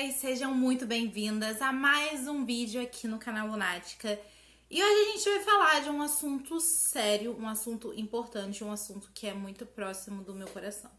amigas, sejam muito bem-vindas a mais um vídeo aqui no canal Lunática. E hoje a gente vai falar de um assunto sério, um assunto importante, um assunto que é muito próximo do meu coração.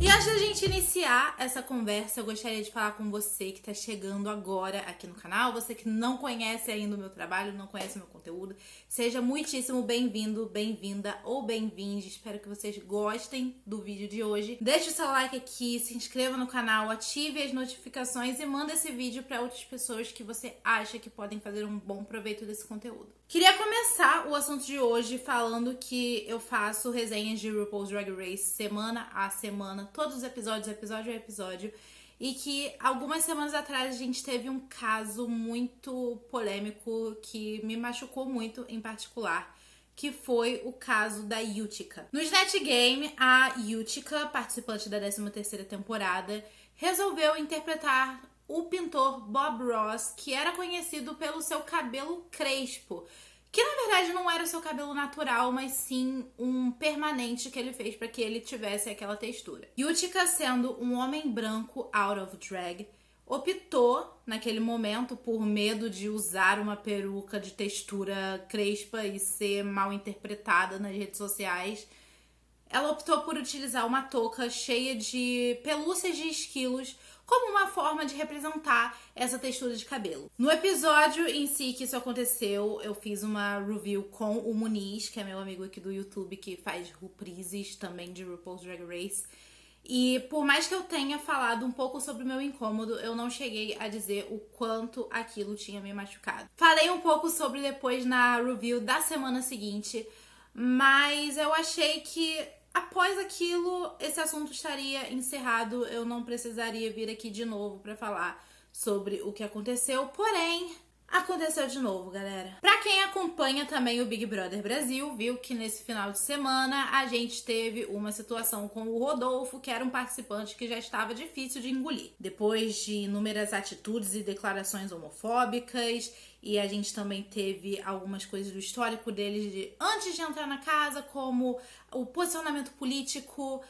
E antes da gente iniciar essa conversa, eu gostaria de falar com você que está chegando agora aqui no canal, você que não conhece ainda o meu trabalho, não conhece o meu conteúdo, seja muitíssimo bem-vindo, bem-vinda ou bem-vinde. Espero que vocês gostem do vídeo de hoje. Deixe o seu like aqui, se inscreva no canal, ative as notificações e manda esse vídeo para outras pessoas que você acha que podem fazer um bom proveito desse conteúdo. Queria começar o assunto de hoje falando que eu faço resenhas de RuPaul's Drag Race semana a semana, todos os episódios, episódio a episódio, e que algumas semanas atrás a gente teve um caso muito polêmico que me machucou muito em particular, que foi o caso da Utica. No Snatch Game, a Utica, participante da 13ª temporada, resolveu interpretar o pintor Bob Ross, que era conhecido pelo seu cabelo crespo, que na verdade não era o seu cabelo natural, mas sim um permanente que ele fez para que ele tivesse aquela textura. Utica, sendo um homem branco out of drag, optou naquele momento, por medo de usar uma peruca de textura crespa e ser mal interpretada nas redes sociais, ela optou por utilizar uma touca cheia de pelúcias de esquilos como uma forma de representar essa textura de cabelo. No episódio em si que isso aconteceu, eu fiz uma review com o Muniz, que é meu amigo aqui do YouTube, que faz reprises também de RuPaul's Drag Race. E por mais que eu tenha falado um pouco sobre o meu incômodo, eu não cheguei a dizer o quanto aquilo tinha me machucado. Falei um pouco sobre depois na review da semana seguinte, mas eu achei que após aquilo, esse assunto estaria encerrado, eu não precisaria vir aqui de novo pra falar sobre o que aconteceu, porém, aconteceu de novo, galera. Pra quem acompanha também o Big Brother Brasil, viu que nesse final de semana a gente teve uma situação com o Rodolfo, que era um participante que já estava difícil de engolir. Depois de inúmeras atitudes e declarações homofóbicas, e a gente também teve algumas coisas do histórico deles antes de entrar na casa, como o posicionamento político.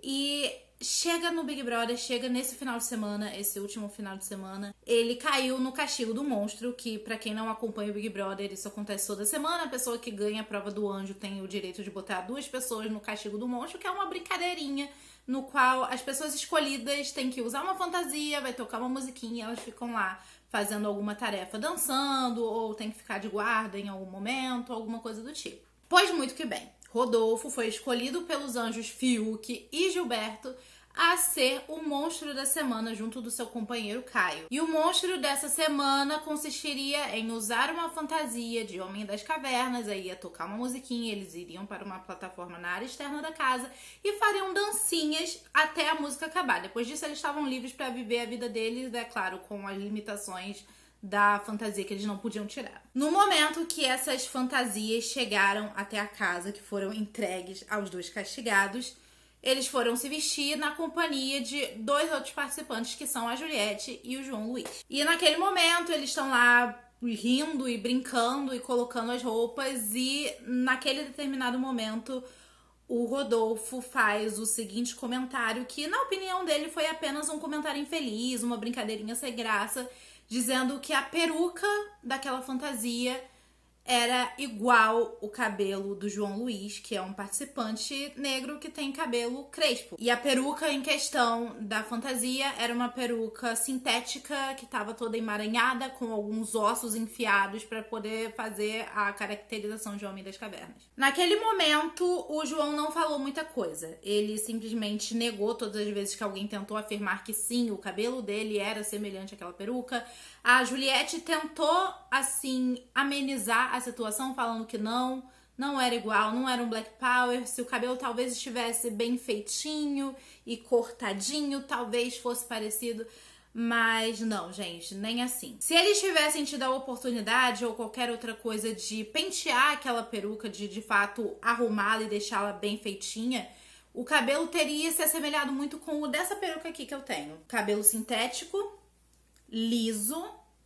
E chega no Big Brother, chega nesse final de semana, esse último final de semana, ele caiu no castigo do monstro, que pra quem não acompanha o Big Brother, isso acontece toda semana. A pessoa que ganha a prova do anjo tem o direito de botar 2 pessoas no castigo do monstro, que é uma brincadeirinha no qual as pessoas escolhidas têm que usar uma fantasia, vai tocar uma musiquinha, elas ficam lá fazendo alguma tarefa, dançando, ou tem que ficar de guarda em algum momento, alguma coisa do tipo. Pois muito que bem, Rodolfo foi escolhido pelos anjos Fiuk e Gilberto a ser o monstro da semana junto do seu companheiro Caio. E o monstro dessa semana consistiria em usar uma fantasia de Homem das Cavernas, aí ia tocar uma musiquinha, eles iriam para uma plataforma na área externa da casa e fariam dancinhas até a música acabar. Depois disso eles estavam livres para viver a vida deles, é claro, com as limitações da fantasia que eles não podiam tirar. No momento que essas fantasias chegaram até a casa, que foram entregues aos 2 castigados, eles foram se vestir na companhia de 2 outros participantes, que são a Juliette e o João Luiz. E naquele momento eles estão lá rindo e brincando e colocando as roupas, e naquele determinado momento o Rodolfo faz o seguinte comentário, que na opinião dele foi apenas um comentário infeliz, uma brincadeirinha sem graça, dizendo que a peruca daquela fantasia era igual o cabelo do João Luiz, que é um participante negro que tem cabelo crespo. E a peruca em questão da fantasia era uma peruca sintética que estava toda emaranhada, com alguns ossos enfiados para poder fazer a caracterização de Homem das Cavernas. Naquele momento, o João não falou muita coisa. Ele simplesmente negou todas as vezes que alguém tentou afirmar que sim, o cabelo dele era semelhante àquela peruca. A Juliette tentou, assim, amenizar a situação, falando que não era igual, não era um Black Power. Se o cabelo talvez estivesse bem feitinho e cortadinho, talvez fosse parecido. Mas não, gente, nem assim. Se eles tivessem tido a oportunidade ou qualquer outra coisa de pentear aquela peruca, de fato arrumá-la e deixá-la bem feitinha, o cabelo teria se assemelhado muito com o dessa peruca aqui que eu tenho. Cabelo sintético, liso,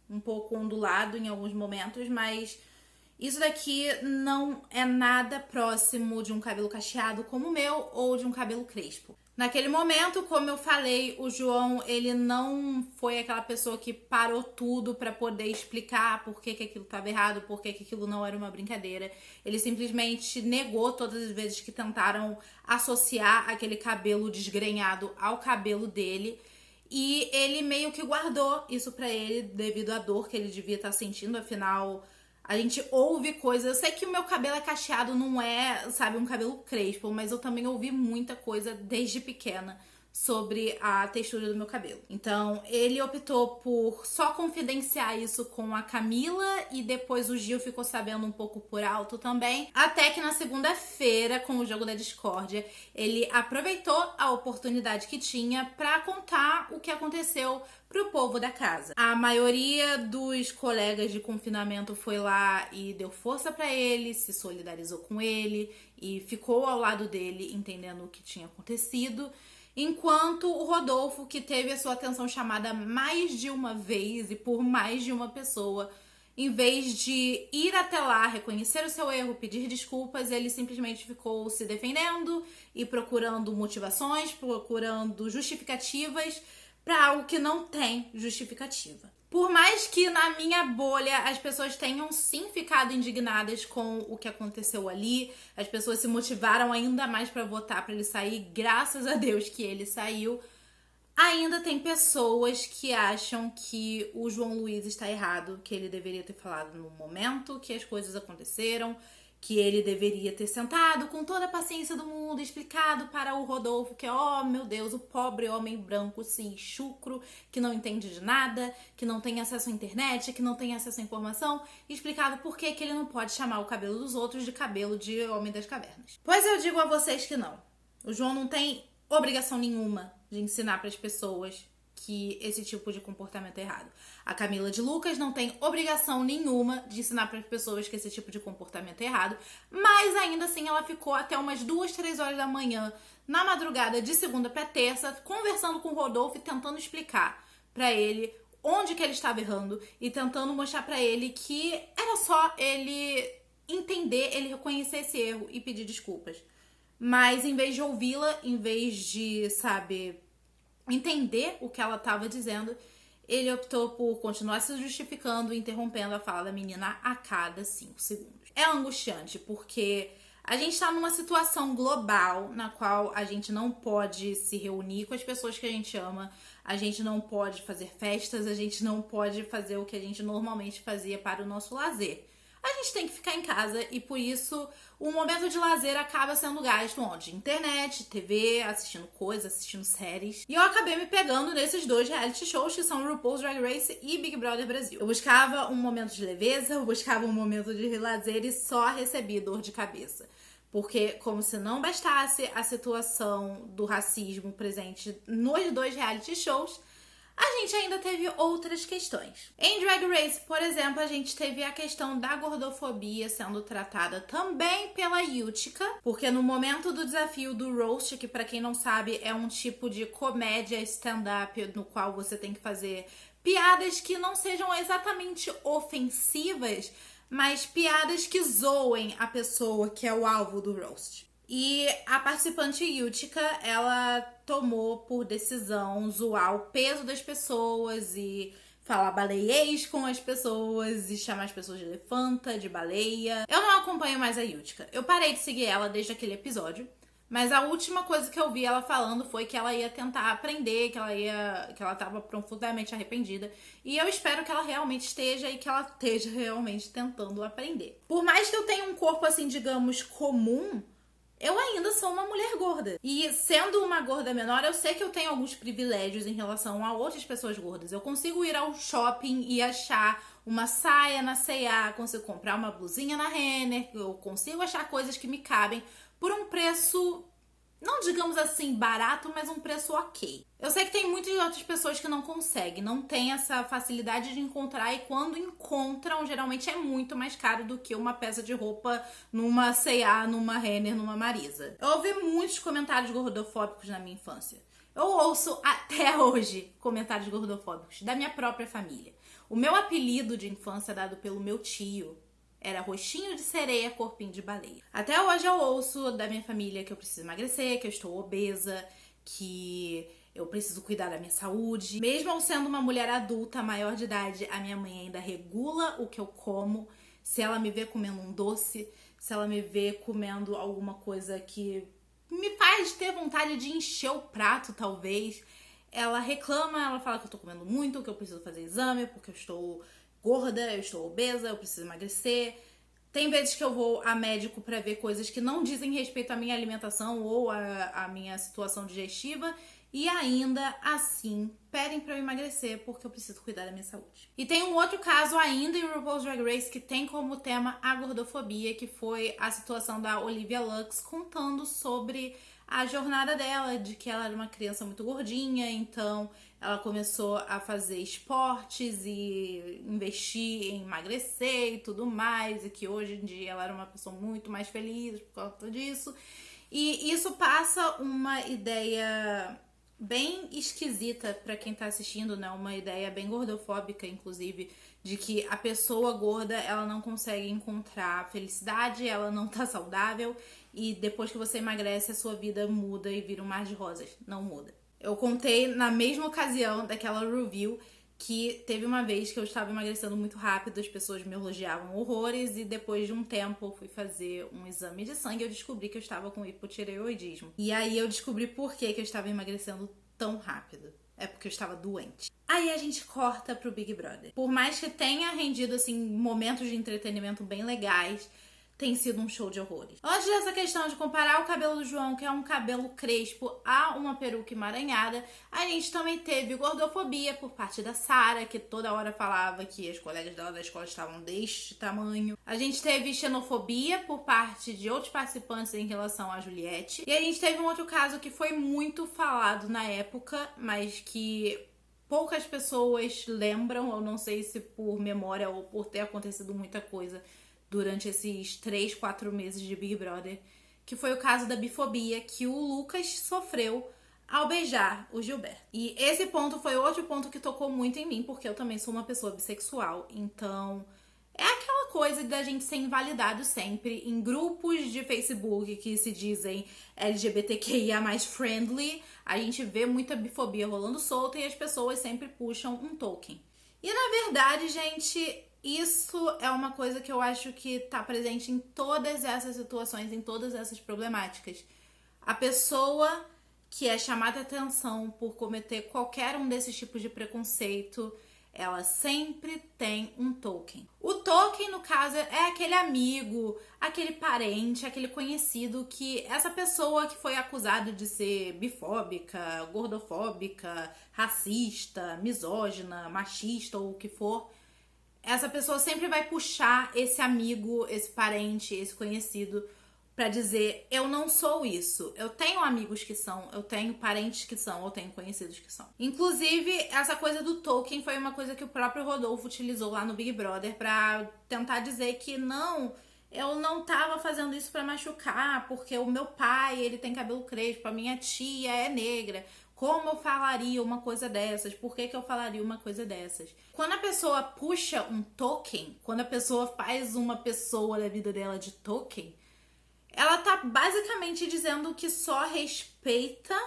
um pouco ondulado em alguns momentos, mas isso daqui não é nada próximo de um cabelo cacheado como o meu ou de um cabelo crespo. Naquele momento, como eu falei, o João, ele não foi aquela pessoa que parou tudo pra poder explicar por que aquilo estava errado, por que aquilo não era uma brincadeira. Ele simplesmente negou todas as vezes que tentaram associar aquele cabelo desgrenhado ao cabelo dele. E ele meio que guardou isso pra ele devido à dor que ele devia estar sentindo, afinal... A gente ouve coisas. Eu sei que o meu cabelo é cacheado, não é, sabe, um cabelo crespo, mas eu também ouvi muita coisa desde pequena sobre a textura do meu cabelo. Então, ele optou por só confidenciar isso com a Camila e depois o Gil ficou sabendo um pouco por alto também. Até que na segunda-feira, com o jogo da discórdia, ele aproveitou a oportunidade que tinha pra contar o que aconteceu pro povo da casa. A maioria dos colegas de confinamento foi lá e deu força pra ele, se solidarizou com ele e ficou ao lado dele entendendo o que tinha acontecido. Enquanto o Rodolfo, que teve a sua atenção chamada mais de uma vez e por mais de uma pessoa, em vez de ir até lá, reconhecer o seu erro, pedir desculpas, ele simplesmente ficou se defendendo e procurando motivações, procurando justificativas para algo que não tem justificativa. Por mais que na minha bolha as pessoas tenham sim ficado indignadas com o que aconteceu ali, as pessoas se motivaram ainda mais para votar para ele sair, graças a Deus que ele saiu, ainda tem pessoas que acham que o João Luiz está errado, que ele deveria ter falado no momento que as coisas aconteceram, que ele deveria ter sentado com toda a paciência do mundo, explicado para o Rodolfo que, oh meu Deus, o pobre homem branco, sim, chucro, que não entende de nada, que não tem acesso à internet, que não tem acesso à informação, explicado por que ele não pode chamar o cabelo dos outros de cabelo de homem das cavernas. Pois eu digo a vocês que não. O João não tem obrigação nenhuma de ensinar para as pessoas que esse tipo de comportamento é errado. A Camila de Lucas não tem obrigação nenhuma de ensinar para as pessoas que esse tipo de comportamento é errado, mas ainda assim ela ficou até umas 2, 3 horas da manhã, na madrugada de segunda para terça, conversando com o Rodolfo e tentando explicar para ele onde que ele estava errando e tentando mostrar para ele que era só ele entender, ele reconhecer esse erro e pedir desculpas. Mas em vez de ouvi-la, em vez de, sabe, entender o que ela estava dizendo, ele optou por continuar se justificando e interrompendo a fala da menina a cada 5 segundos. É angustiante, porque a gente está numa situação global na qual a gente não pode se reunir com as pessoas que a gente ama, a gente não pode fazer festas, a gente não pode fazer o que a gente normalmente fazia para o nosso lazer. A gente tem que ficar em casa e por isso o momento de lazer acaba sendo gasto onde? Internet, TV, assistindo coisas, assistindo séries. E eu acabei me pegando nesses 2 reality shows que são RuPaul's Drag Race e Big Brother Brasil. Eu buscava um momento de leveza, eu buscava um momento de lazer e só recebi dor de cabeça. Porque, como se não bastasse a situação do racismo presente nos 2 reality shows, a gente ainda teve outras questões. Em Drag Race, por exemplo, a gente teve a questão da gordofobia sendo tratada também pela Utica, porque no momento do desafio do roast, que pra quem não sabe é um tipo de comédia stand-up no qual você tem que fazer piadas que não sejam exatamente ofensivas, mas piadas que zoem a pessoa que é o alvo do roast. E a participante Utica, ela tomou por decisão zoar o peso das pessoas e falar baleiês com as pessoas e chamar as pessoas de elefanta, de baleia. Eu não acompanho mais a Utica. Eu parei de seguir ela desde aquele episódio, mas a última coisa que eu vi ela falando foi que ela ia tentar aprender, que ela tava profundamente arrependida. E eu espero que ela realmente esteja e que ela esteja realmente tentando aprender. Por mais que eu tenha um corpo assim, digamos, comum, eu ainda sou uma mulher gorda. E sendo uma gorda menor, eu sei que eu tenho alguns privilégios em relação a outras pessoas gordas. Eu consigo ir ao shopping e achar uma saia na C&A, consigo comprar uma blusinha na Renner, eu consigo achar coisas que me cabem por um preço, não digamos assim barato, mas um preço ok. Eu sei que tem muitas outras pessoas que não conseguem, não tem essa facilidade de encontrar e quando encontram, geralmente é muito mais caro do que uma peça de roupa numa C&A, numa Renner, numa Marisa. Eu ouvi muitos comentários gordofóbicos na minha infância. Eu ouço até hoje comentários gordofóbicos da minha própria família. O meu apelido de infância dado pelo meu tio era rostinho de sereia, corpinho de baleia. Até hoje eu ouço da minha família que eu preciso emagrecer, que eu estou obesa, que eu preciso cuidar da minha saúde. Mesmo eu sendo uma mulher adulta, maior de idade, a minha mãe ainda regula o que eu como. Se ela me vê comendo um doce, se ela me vê comendo alguma coisa que me faz ter vontade de encher o prato, talvez, ela reclama, ela fala que eu tô comendo muito, que eu preciso fazer exame, porque eu estou gorda, eu estou obesa, eu preciso emagrecer. Tem vezes que eu vou a médico pra ver coisas que não dizem respeito à minha alimentação ou à minha situação digestiva. E ainda assim, pedem pra eu emagrecer porque eu preciso cuidar da minha saúde. E tem um outro caso ainda em RuPaul's Drag Race que tem como tema a gordofobia, que foi a situação da Olivia Lux contando sobre a jornada dela, de que ela era uma criança muito gordinha, então ela começou a fazer esportes e investir em emagrecer e tudo mais, e que hoje em dia ela era uma pessoa muito mais feliz por conta disso. E isso passa uma ideia bem esquisita pra quem tá assistindo, né? Uma ideia bem gordofóbica, inclusive, de que a pessoa gorda, ela não consegue encontrar felicidade, ela não tá saudável e depois que você emagrece, a sua vida muda e vira um mar de rosas. Não muda. Eu contei na mesma ocasião daquela review que teve uma vez que eu estava emagrecendo muito rápido, as pessoas me elogiavam horrores e depois de um tempo eu fui fazer um exame de sangue e eu descobri que eu estava com hipotireoidismo. E aí eu descobri por que eu estava emagrecendo tão rápido. É porque eu estava doente. Aí a gente corta pro Big Brother. Por mais que tenha rendido, assim, momentos de entretenimento bem legais, tem sido um show de horrores. Antes dessa questão de comparar o cabelo do João, que é um cabelo crespo, a uma peruca emaranhada, a gente também teve gordofobia por parte da Sarah, que toda hora falava que as colegas dela da escola estavam deste tamanho. A gente teve xenofobia por parte de outros participantes em relação a Juliette. E a gente teve um outro caso que foi muito falado na época, mas que poucas pessoas lembram, eu não sei se por memória ou por ter acontecido muita coisa durante esses 3, 4 meses de Big Brother, que foi o caso da bifobia que o Lucas sofreu ao beijar o Gilberto. E esse ponto foi outro ponto que tocou muito em mim, porque eu também sou uma pessoa bissexual, então é aquela coisa da gente ser invalidado sempre em grupos de Facebook que se dizem LGBTQIA mais friendly, a gente vê muita bifobia rolando solta e as pessoas sempre puxam um token. E na verdade, gente, isso é uma coisa que eu acho que tá presente em todas essas situações, em todas essas problemáticas. A pessoa que é chamada a atenção por cometer qualquer um desses tipos de preconceito, ela sempre tem um token. O token, no caso, é aquele amigo, aquele parente, aquele conhecido que essa pessoa que foi acusada de ser bifóbica, gordofóbica, racista, misógina, machista ou o que for, essa pessoa sempre vai puxar esse amigo, esse parente, esse conhecido pra dizer, eu não sou isso. Eu tenho amigos que são, eu tenho parentes que são, eu tenho conhecidos que são. Inclusive, essa coisa do token foi uma coisa que o próprio Rodolfo utilizou lá no Big Brother pra tentar dizer que não, eu não tava fazendo isso pra machucar, porque o meu pai, ele tem cabelo crespo, a minha tia é negra. Como eu falaria uma coisa dessas? Por que eu falaria uma coisa dessas? Quando a pessoa puxa um token, quando a pessoa faz uma pessoa da vida dela de token, ela tá basicamente dizendo que só respeita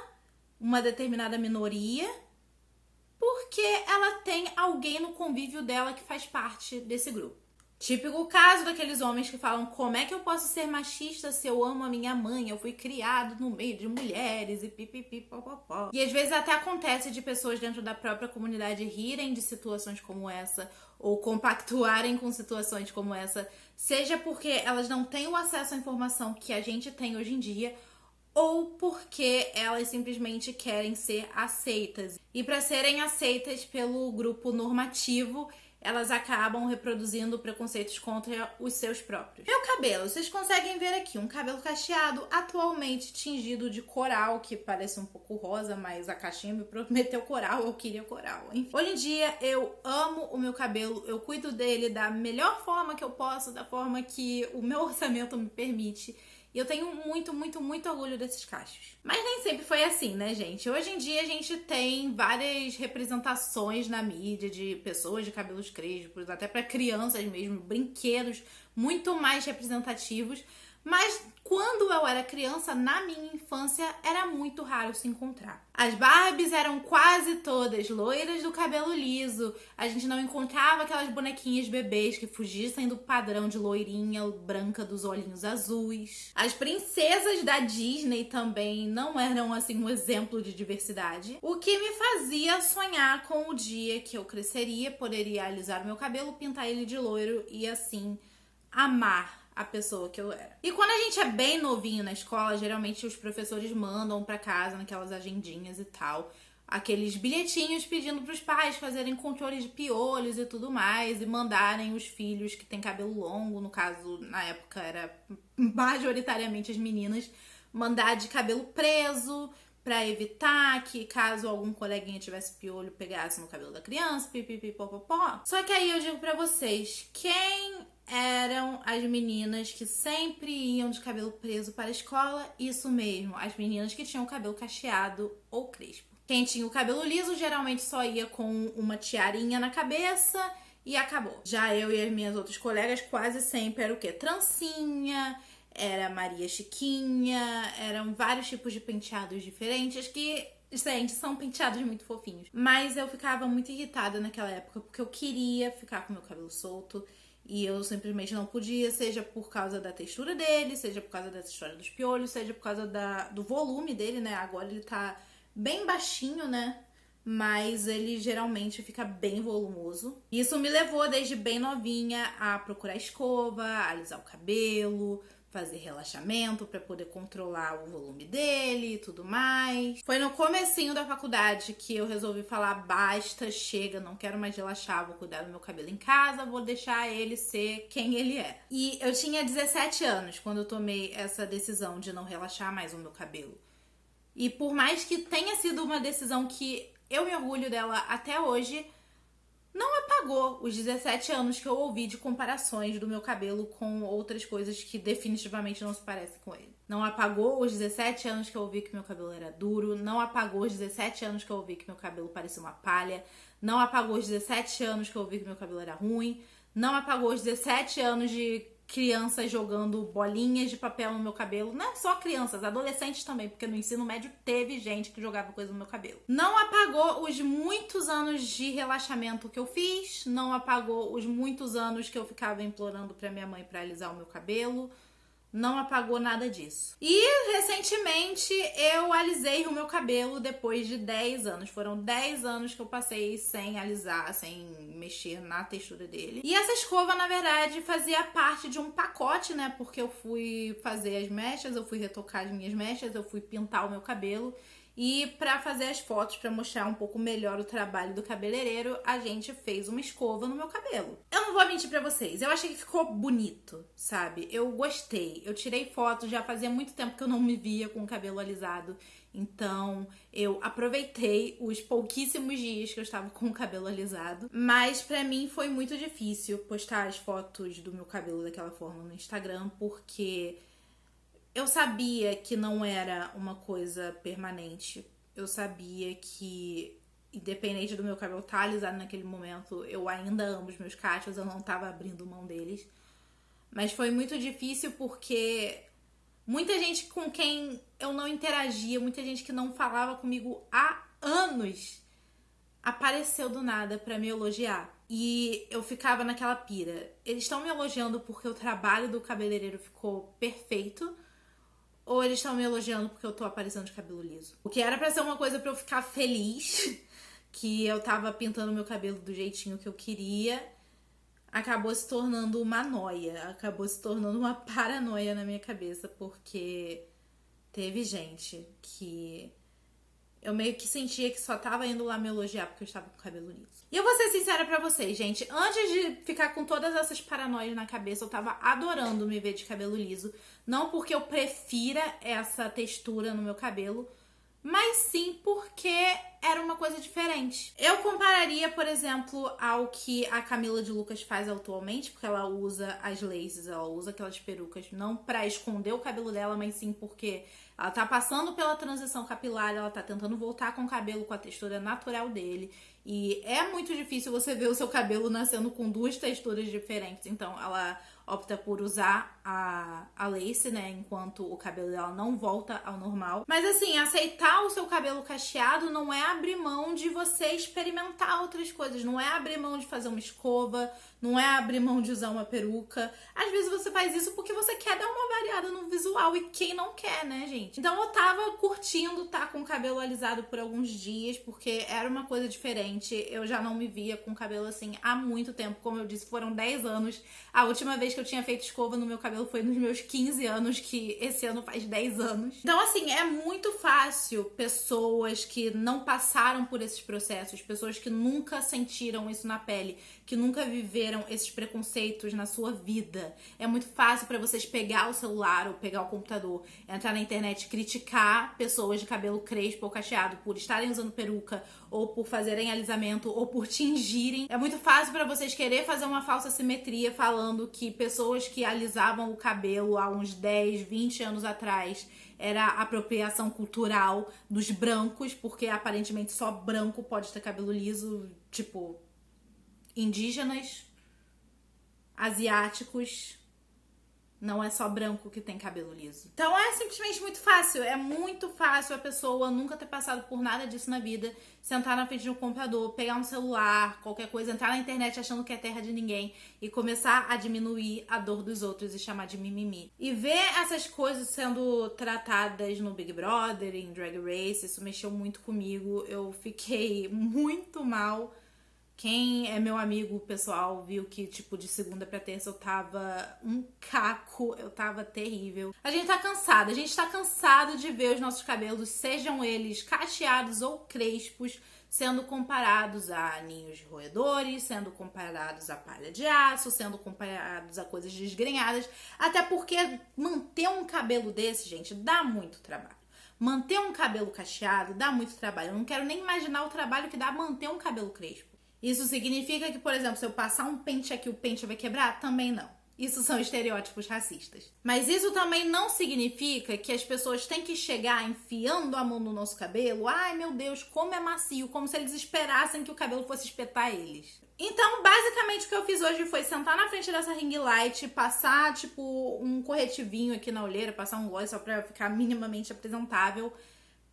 uma determinada minoria porque ela tem alguém no convívio dela que faz parte desse grupo. Típico caso daqueles homens que falam, como é que eu posso ser machista se eu amo a minha mãe, eu fui criado no meio de mulheres e pipipi popopó. E às vezes até acontece de pessoas dentro da própria comunidade rirem de situações como essa ou compactuarem com situações como essa, seja porque elas não têm o acesso à informação que a gente tem hoje em dia, ou porque elas simplesmente querem ser aceitas. E para serem aceitas pelo grupo normativo, elas acabam reproduzindo preconceitos contra os seus próprios. Meu cabelo, vocês conseguem ver aqui, um cabelo cacheado, atualmente tingido de coral, que parece um pouco rosa, mas a caixinha me prometeu coral, eu queria coral, hein? Hoje em dia eu amo o meu cabelo, eu cuido dele da melhor forma que eu posso, da forma que o meu orçamento me permite. E eu tenho muito, muito, muito orgulho desses cachos. Mas nem sempre foi assim, né, gente? Hoje em dia a gente tem várias representações na mídia de pessoas de cabelos crespos, até para crianças mesmo, brinquedos muito mais representativos. Mas quando eu era criança, na minha infância, era muito raro se encontrar. As Barbies eram quase todas loiras do cabelo liso. A gente não encontrava aquelas bonequinhas bebês que fugissem do padrão de loirinha branca dos olhinhos azuis. As princesas da Disney também não eram assim um exemplo de diversidade. O que me fazia sonhar com o dia que eu cresceria, poderia alisar o meu cabelo, pintar ele de loiro e assim amar a pessoa que eu era. E quando a gente é bem novinho na escola, geralmente os professores mandam pra casa naquelas agendinhas e tal, aqueles bilhetinhos pedindo pros pais fazerem controle de piolhos e tudo mais, e mandarem os filhos que têm cabelo longo, no caso, na época era majoritariamente as meninas, mandar de cabelo preso pra evitar que, caso algum coleguinha tivesse piolho, pegasse no cabelo da criança, pipipipopopó. Só que aí eu digo pra vocês, quem eram as meninas que sempre iam de cabelo preso para a escola? Isso mesmo, as meninas que tinham o cabelo cacheado ou crespo. Quem tinha o cabelo liso geralmente só ia com uma tiarinha na cabeça e acabou. Já eu e as minhas outras colegas quase sempre era o quê? Trancinha, era Maria Chiquinha, eram vários tipos de penteados diferentes que, gente, são penteados muito fofinhos. Mas eu ficava muito irritada naquela época porque eu queria ficar com meu cabelo solto. E eu simplesmente não podia, seja por causa da textura dele, seja por causa dessa história dos piolhos, seja por causa do volume dele, né? Agora ele tá bem baixinho, né? Mas ele geralmente fica bem volumoso. Isso me levou desde bem novinha a procurar escova, a alisar o cabelo, fazer relaxamento para poder controlar o volume dele e tudo mais. Foi no comecinho da faculdade que eu resolvi falar, basta, chega, não quero mais relaxar, vou cuidar do meu cabelo em casa, vou deixar ele ser quem ele é. E eu tinha 17 anos quando eu tomei essa decisão de não relaxar mais o meu cabelo. E por mais que tenha sido uma decisão que eu me orgulho dela até hoje, não apagou os 17 anos que eu ouvi de comparações do meu cabelo com outras coisas que definitivamente não se parecem com ele. Não apagou os 17 anos que eu ouvi que meu cabelo era duro. Não apagou os 17 anos que eu ouvi que meu cabelo parecia uma palha. Não apagou os 17 anos que eu ouvi que meu cabelo era ruim. Não apagou os 17 anos de crianças jogando bolinhas de papel no meu cabelo. Não só crianças, adolescentes também, porque no ensino médio teve gente que jogava coisa no meu cabelo. Não apagou os muitos anos de relaxamento que eu fiz, não apagou os muitos anos que eu ficava implorando pra minha mãe pra alisar o meu cabelo. Não apagou nada disso. E recentemente eu alisei o meu cabelo depois de 10 anos. Foram 10 anos que eu passei sem alisar, sem mexer na textura dele. E essa escova, na verdade, fazia parte de um pacote, né? Porque eu fui fazer as mechas, eu fui retocar as minhas mechas, eu fui pintar o meu cabelo. E pra fazer as fotos, pra mostrar um pouco melhor o trabalho do cabeleireiro, a gente fez uma escova no meu cabelo. Eu não vou mentir pra vocês, eu achei que ficou bonito, sabe? Eu gostei, eu tirei fotos, já fazia muito tempo que eu não me via com o cabelo alisado. Então, eu aproveitei os pouquíssimos dias que eu estava com o cabelo alisado. Mas pra mim foi muito difícil postar as fotos do meu cabelo daquela forma no Instagram, porque eu sabia que não era uma coisa permanente. Eu sabia que, independente do meu cabelo estar alisado naquele momento, eu ainda amo os meus cachos, eu não tava abrindo mão deles. Mas foi muito difícil porque muita gente com quem eu não interagia, muita gente que não falava comigo há anos, apareceu do nada pra me elogiar. E eu ficava naquela pira. Eles estão me elogiando porque o trabalho do cabeleireiro ficou perfeito, ou eles estão me elogiando porque eu tô aparecendo de cabelo liso? O que era pra ser uma coisa pra eu ficar feliz, que eu tava pintando meu cabelo do jeitinho que eu queria, acabou se tornando uma noia, acabou se tornando uma paranoia na minha cabeça, porque teve gente que eu meio que sentia que só tava indo lá me elogiar porque eu estava com o cabelo liso. E eu vou ser sincera pra vocês, gente. Antes de ficar com todas essas paranoias na cabeça, eu tava adorando me ver de cabelo liso. Não porque eu prefira essa textura no meu cabelo, mas sim porque era uma coisa diferente. Eu compararia, por exemplo, ao que a Camila de Lucas faz atualmente, porque ela usa as laces, ela usa aquelas perucas não pra esconder o cabelo dela, mas sim porque ela tá passando pela transição capilar, ela tá tentando voltar com o cabelo com a textura natural dele. E é muito difícil você ver o seu cabelo nascendo com duas texturas diferentes. Então ela opta por usar a lace, né, enquanto o cabelo dela não volta ao normal. Mas assim, aceitar o seu cabelo cacheado não é abrir mão de você experimentar outras coisas, não é abrir mão de fazer uma escova, não é abrir mão de usar uma peruca. Às vezes você faz isso porque você quer dar uma variada no visual, e quem não quer, né, gente? Então eu tava curtindo estar com o cabelo alisado por alguns dias, porque era uma coisa diferente. Eu já não me via com cabelo assim há muito tempo. Como eu disse, foram 10 anos. A última vez que eu tinha feito escova no meu cabelo foi nos meus 15 anos, que esse ano faz 10 anos. Então, assim, é muito fácil pessoas que não passaram por esses processos, pessoas que nunca sentiram isso na pele, que nunca viveram esses preconceitos na sua vida. É muito fácil pra vocês pegar o celular ou pegar o computador, entrar na internet, criticar pessoas de cabelo crespo ou cacheado por estarem usando peruca, ou por fazerem alisamento, ou por tingirem. É muito fácil pra vocês querer fazer uma falsa simetria falando que pessoas que alisavam o cabelo há uns 10, 20 anos atrás era apropriação cultural dos brancos, porque aparentemente só branco pode ter cabelo liso, tipo indígenas, asiáticos. Não é só branco que tem cabelo liso. Então é simplesmente muito fácil. É muito fácil a pessoa nunca ter passado por nada disso na vida, sentar na frente de um computador, pegar um celular, qualquer coisa, entrar na internet achando que é terra de ninguém e começar a diminuir a dor dos outros e chamar de mimimi. E ver essas coisas sendo tratadas no Big Brother, em Drag Race, isso mexeu muito comigo. Eu fiquei muito mal. Quem é meu amigo pessoal viu que, tipo, de segunda pra terça eu tava um caco, eu tava terrível. A gente tá cansado de ver os nossos cabelos, sejam eles cacheados ou crespos, sendo comparados a ninhos de roedores, sendo comparados a palha de aço, sendo comparados a coisas desgrenhadas. Até porque manter um cabelo desse, gente, dá muito trabalho. Manter um cabelo cacheado dá muito trabalho. Eu não quero nem imaginar o trabalho que dá manter um cabelo crespo. Isso significa que, por exemplo, se eu passar um pente aqui, o pente vai quebrar? Também não. Isso são estereótipos racistas. Mas isso também não significa que as pessoas têm que chegar enfiando a mão no nosso cabelo. Ai, meu Deus, como é macio. Como se eles esperassem que o cabelo fosse espetar eles. Então, basicamente, o que eu fiz hoje foi sentar na frente dessa ring light, passar, tipo, um corretivinho aqui na olheira, passar um gloss só pra ficar minimamente apresentável.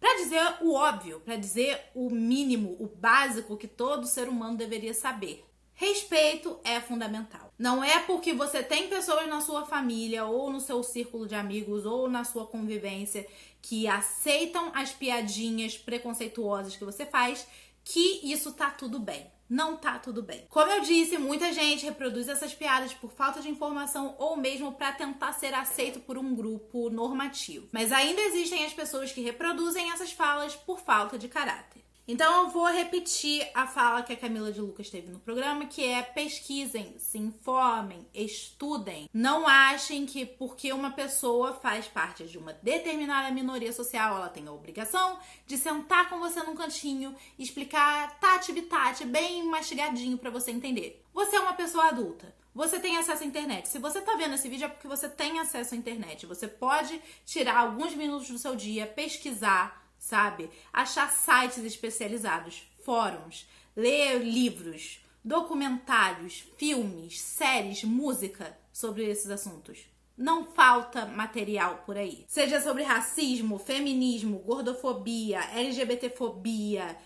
Pra dizer o óbvio, pra dizer o mínimo, o básico que todo ser humano deveria saber. Respeito é fundamental. Não é porque você tem pessoas na sua família, ou no seu círculo de amigos, ou na sua convivência, que aceitam as piadinhas preconceituosas que você faz, que isso tá tudo bem. Não tá tudo bem. Como eu disse, muita gente reproduz essas piadas por falta de informação ou mesmo para tentar ser aceito por um grupo normativo. Mas ainda existem as pessoas que reproduzem essas falas por falta de caráter. Então eu vou repetir a fala que a Camila de Lucas teve no programa, que é: pesquisem, se informem, estudem. Não achem que porque uma pessoa faz parte de uma determinada minoria social, ela tem a obrigação de sentar com você num cantinho e explicar tati-bitati, bem mastigadinho pra você entender. Você é uma pessoa adulta. Você tem acesso à internet. Se você tá vendo esse vídeo é porque você tem acesso à internet. Você pode tirar alguns minutos do seu dia, pesquisar, sabe? Achar sites especializados, fóruns, ler livros, documentários, filmes, séries, música sobre esses assuntos. Não falta material por aí. Seja sobre racismo, feminismo, gordofobia, LGBTfobia,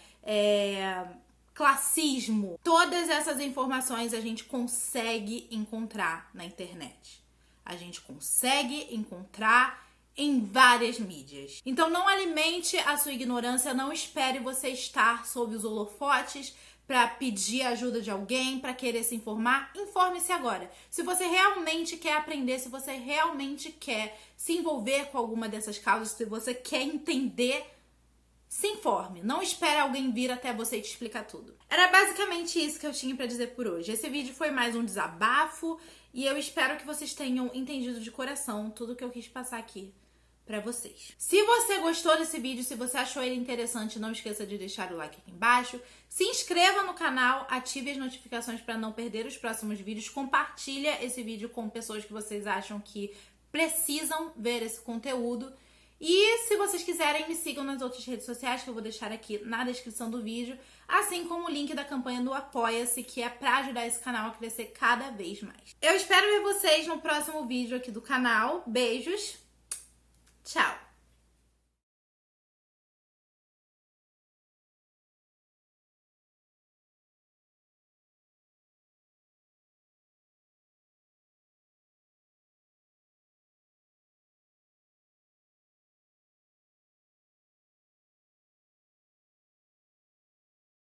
classismo. Todas essas informações a gente consegue encontrar na internet. A gente consegue encontrar em várias mídias. Então não alimente a sua ignorância, não espere você estar sob os holofotes para pedir ajuda de alguém, para querer se informar. Informe-se agora. Se você realmente quer aprender, se você realmente quer se envolver com alguma dessas causas, se você quer entender, se informe. Não espere alguém vir até você te explicar tudo. Era basicamente isso que eu tinha para dizer por hoje. Esse vídeo foi mais um desabafo e eu espero que vocês tenham entendido de coração tudo que eu quis passar aqui pra vocês. Se você gostou desse vídeo, se você achou ele interessante, não esqueça de deixar o like aqui embaixo. Se inscreva no canal, ative as notificações para não perder os próximos vídeos. Compartilha esse vídeo com pessoas que vocês acham que precisam ver esse conteúdo. E se vocês quiserem, me sigam nas outras redes sociais que eu vou deixar aqui na descrição do vídeo, assim como o link da campanha do Apoia-se, que é pra ajudar esse canal a crescer cada vez mais. Eu espero ver vocês no próximo vídeo aqui do canal. Beijos, tchau!